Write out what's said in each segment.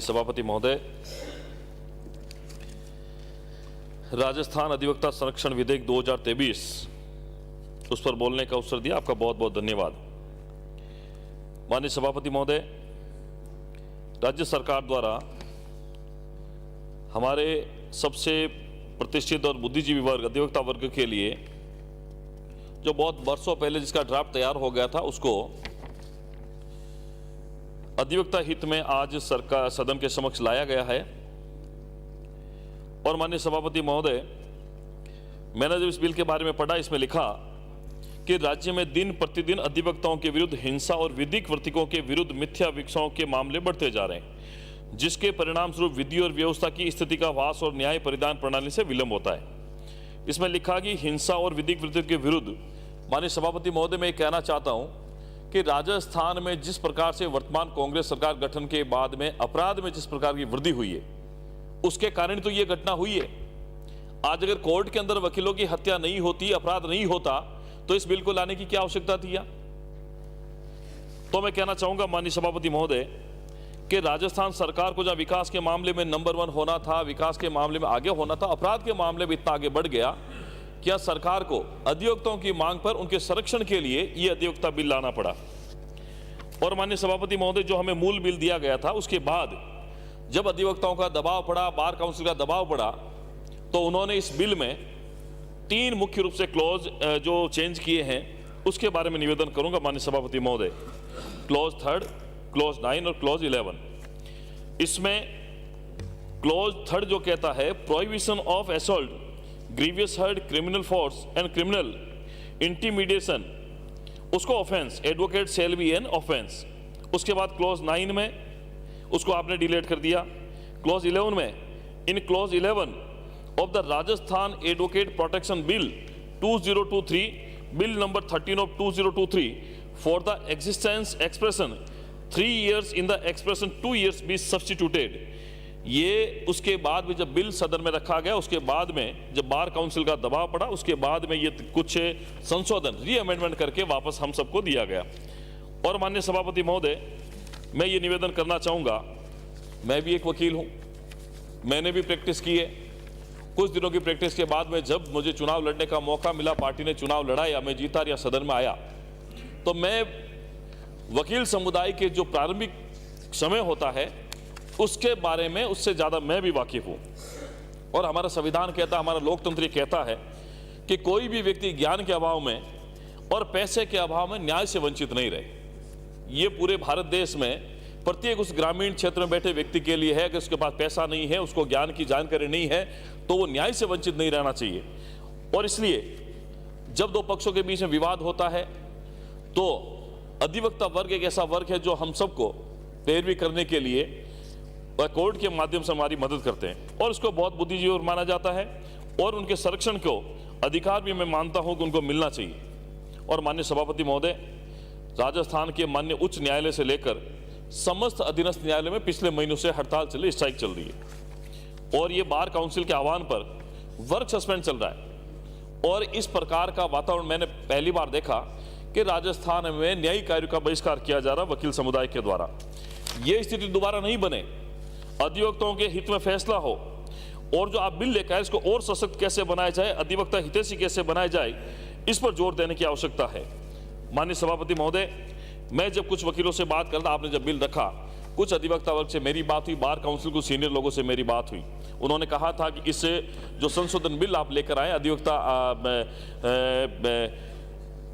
सभापति महोदय, राजस्थान अधिवक्ता संरक्षण विधेयक 2023 उस पर बोलने का अवसर दिया, आपका बहुत बहुत धन्यवाद। माननीय सभापति महोदय, राज्य सरकार द्वारा हमारे सबसे प्रतिष्ठित और बुद्धिजीवी वर्ग अधिवक्ता वर्ग के लिए जो बहुत वर्षों पहले जिसका ड्राफ्ट तैयार हो गया था, उसको अधिवक्ता हित में आज सरकार सदन के समक्ष लाया गया है। और माननीय सभापति महोदय, मैंने जब इस बिल के बारे में पढ़ा, इसमें लिखा कि राज्य में दिन प्रतिदिन अधिवक्ताओं के विरुद्ध हिंसा और विधिक वर्तकों के विरुद्ध मिथ्या विवक्षाओं के मामले बढ़ते जा रहे हैं, जिसके परिणाम स्वरूप विधि और व्यवस्था की स्थिति का ह्रास और न्याय परिधान प्रणाली से विलंब होता है। इसमें लिखा कि हिंसा और विधिक वर्तकों के विरुद्ध, माननीय सभापति महोदय, मैं कहना चाहता हूं कि राजस्थान में जिस प्रकार से वर्तमान कांग्रेस सरकार गठन के बाद में अपराध में जिस प्रकार की वृद्धि हुई है, उसके कारण तो ये घटना हुई है। आज अगर कोर्ट के अंदर वकीलों की हत्या नहीं होती, अपराध नहीं होता, तो इस बिल को लाने की क्या आवश्यकता थी? तो मैं कहना चाहूंगा माननीय सभापति महोदय कि राजस्थान सरकार को जहां विकास के मामले में नंबर 1 होना था, विकास के मामले में आगे होना था, अपराध के मामले में इतना आगे बढ़ गया, क्या सरकार को अधिवक्ताओं की मांग पर उनके संरक्षण के लिए यह अधिवक्ता बिल लाना पड़ा। और माननीय सभापति महोदय, जो हमें मूल बिल दिया गया था, उसके बाद जब अधिवक्ताओं का दबाव पड़ा, बार काउंसिल का दबाव पड़ा, तो उन्होंने इस बिल में 3 मुख्य रूप से क्लॉज जो चेंज किए हैं, उसके बारे में निवेदन करूंगा माननीय सभापति महोदय। क्लॉज 3, क्लॉज 9 और क्लॉज 11। इसमें क्लॉज 3 जो कहता है, prohibition of assault, grievous hurt, criminal force and criminal intimidation, उसको offence, advocate shall be an offence. उसके बाद क्लॉज 9 में उसको आपने डिलीट कर दिया। क्लॉज 11 में, in clause 11 of the Rajasthan advocate protection bill 2023, bill number 13 of 2023, for the existence expression 3 years in the expression 2 years be substituted. ये उसके बाद में जब बिल सदन में रखा गया, उसके बाद में जब बार काउंसिल का दबाव पड़ा, उसके बाद में ये कुछ संशोधन, री अमेंडमेंट करके वापस हम सबको दिया गया। और माननीय सभापति महोदय, मैं ये निवेदन करना चाहूँगा, मैं भी एक वकील हूँ, मैंने भी प्रैक्टिस की है। कुछ दिनों की प्रैक्टिस के बाद में जब मुझे चुनाव लड़ने का मौका मिला, पार्टी ने चुनाव लड़ाया, मैं जीता या सदन में आया, तो मैं वकील समुदाय के जो प्रारंभिक समय होता है उसके बारे में, उससे ज़्यादा मैं भी वाकिफ हूँ। और हमारा संविधान कहता है, हमारा लोकतंत्र कहता है कि कोई भी व्यक्ति ज्ञान के अभाव में और पैसे के अभाव में न्याय से वंचित नहीं रहे। ये पूरे भारत देश में प्रत्येक उस ग्रामीण क्षेत्र में बैठे व्यक्ति के लिए है कि उसके पास पैसा नहीं है, उसको ज्ञान की जानकारी नहीं है, तो वो न्याय से वंचित नहीं रहना चाहिए। और इसलिए जब 2 पक्षों के बीच में विवाद होता है, तो अधिवक्ता वर्ग एक ऐसा वर्ग है जो हम सबको पैरवी करने के लिए कोर्ट के माध्यम से हमारी मदद करते हैं, और उसको बहुत बुद्धिजीवी माना जाता है, और उनके संरक्षण को अधिकार भी मैं मानता हूं कि उनको मिलना चाहिए। और माननीय सभापति महोदय, राजस्थान के माननीय उच्च न्यायालय से लेकर समस्त अधीनस्थ न्यायालय में पिछले महीनों से हड़ताल चल रही, स्ट्राइक चल रही है, और ये बार काउंसिल के आह्वान पर वर्क सस्पेंड चल रहा है। और इस प्रकार का वातावरण मैंने पहली बार देखा कि राजस्थान में न्यायिक कार्य का बहिष्कार किया जा रहा वकील समुदाय के द्वारा। ये स्थिति दोबारा नहीं बने, अधिवक्ताओं के हित में फैसला हो, और जो आप बिल लेकर आए, इसको और सशक्त कैसे बनाया जाए, अधिवक्ता हितैषी कैसे बनाया जाए, इस पर जोर देने की आवश्यकता है। माननीय सभापति महोदय, मैं जब कुछ वकीलों से बात करता, आपने जब बिल रखा, कुछ अधिवक्ता वर्ग से मेरी बात हुई, बार काउंसिल को सीनियर लोगों से मेरी बात हुई। उन्होंने कहा था कि इससे जो संशोधन बिल आप लेकर आए, अधिवक्ता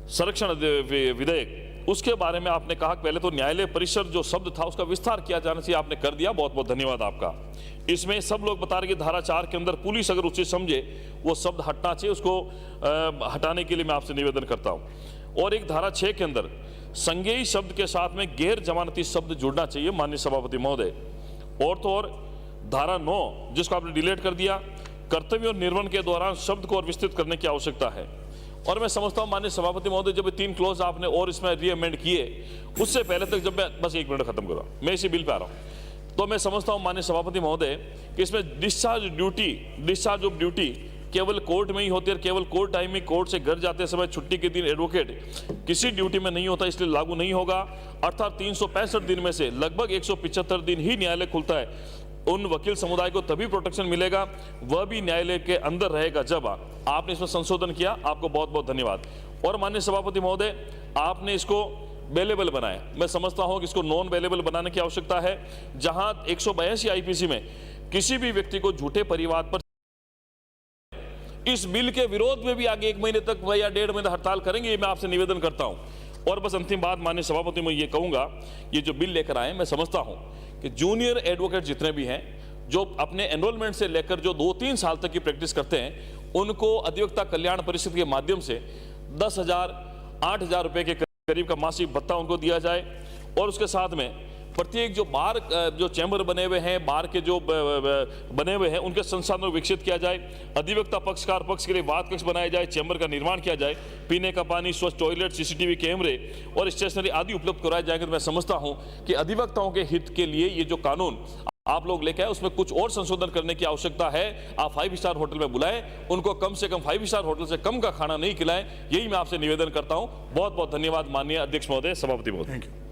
संरक्षण विधेयक, उसके बारे में आपने कहा पहले तो न्यायालय परिसर जो शब्द था उसका विस्तार किया जाना चाहिए, आपने कर दिया, बहुत बहुत धन्यवाद आपका। इसमें सब लोग बता रहे कि धारा 4 के अंदर पुलिस अगर उचित समझे वो शब्द हटना चाहिए, उसको हटाने के लिए मैं आपसे निवेदन करता हूं। और एक धारा 6 के अंदर संज्ञेय शब्द के साथ में गैर जमानती शब्द जुड़ना चाहिए माननीय सभापति महोदय। और तो और धारा 9 जिसको आपने डिलीट कर दिया, कर्तव्य और निर्वहन के दौरान शब्द को और विस्तृत करने की आवश्यकता है। और मैं समझता हूं माननीय सभापति महोदय, जब 3 क्लॉज आपने और इसमें रीअमेंड किए, उससे पहले तक जब मैं बस 1 मिनट खत्म कर रहा हूं, मैं इसी बिल पे आ रहा हूं, तो मैं समझता हूं माननीय सभापति महोदय कि इसमें डिस्चार्ज ऑफ ड्यूटी केवल कोर्ट में ही होती है, केवल कोर्ट टाइम में कोर्ट से घर जाते समय छुट्टी के दिन एडवोकेट किसी ड्यूटी में नहीं होता, इसलिए लागू नहीं होगा। अर्थात 365 दिन में से लगभग 175 दिन ही न्यायालय खुलता है। उन वकील समुदाय को तभी प्रोटेक्शन मिलेगा, वह भी न्यायालय के अंदर रहेगा जब आपने इसमें संशोधन किया। आपको बहुत बहुत धन्यवाद। और माननीय सभापति महोदय, आपने इसको बेलेबल बनाया। मैं समझता हूं कि इसको नॉन बेलेबल बनाने की आवश्यकता है। जहां 182 आईपीसी में किसी भी व्यक्ति को झूठे परिवाद पर, इस बिल के विरोध में भी आगे 1 महीने तक या 1.5 महीने हड़ताल करेंगे, ये मैं आपसे निवेदन करता हूं। और बस अंतिम बात माननीय सभापति, मैं ये कहूंगा, ये जो बिल लेकर आए, मैं समझता हूं कि जूनियर एडवोकेट जितने भी हैं, जो अपने एनरोलमेंट से लेकर जो 2-3 साल तक की प्रैक्टिस करते हैं, उनको अधिवक्ता कल्याण परिषद के माध्यम से 10,000 8,000 रुपए के करीब का मासिक भत्ता उनको दिया जाए। और उसके साथ में प्रत्येक जो बार जो चैम्बर बने हुए हैं, बार के जो बने हुए हैं, उनके संसाधनों को विकसित किया जाए। अधिवक्ता पक्षकार पक्ष के लिए वाद कक्ष बनाया जाए, चैम्बर का निर्माण किया जाए, पीने का पानी, स्वच्छ टॉयलेट, सीसीटीवी कैमरे और स्टेशनरी आदि उपलब्ध कराए जाएंगे। तो मैं समझता हूं कि अधिवक्ताओं के हित के लिए ये जो कानून आप लोग लेके आए, उसमें कुछ और संशोधन करने की आवश्यकता है। आप 5 स्टार होटल में बुलाएं, उनको कम से कम 5 स्टार होटल से कम का खाना नहीं खिलाएं। यही मैं आपसे निवेदन करता हूं। बहुत बहुत धन्यवाद माननीय अध्यक्ष महोदय, सभापति महोदय। Thank you.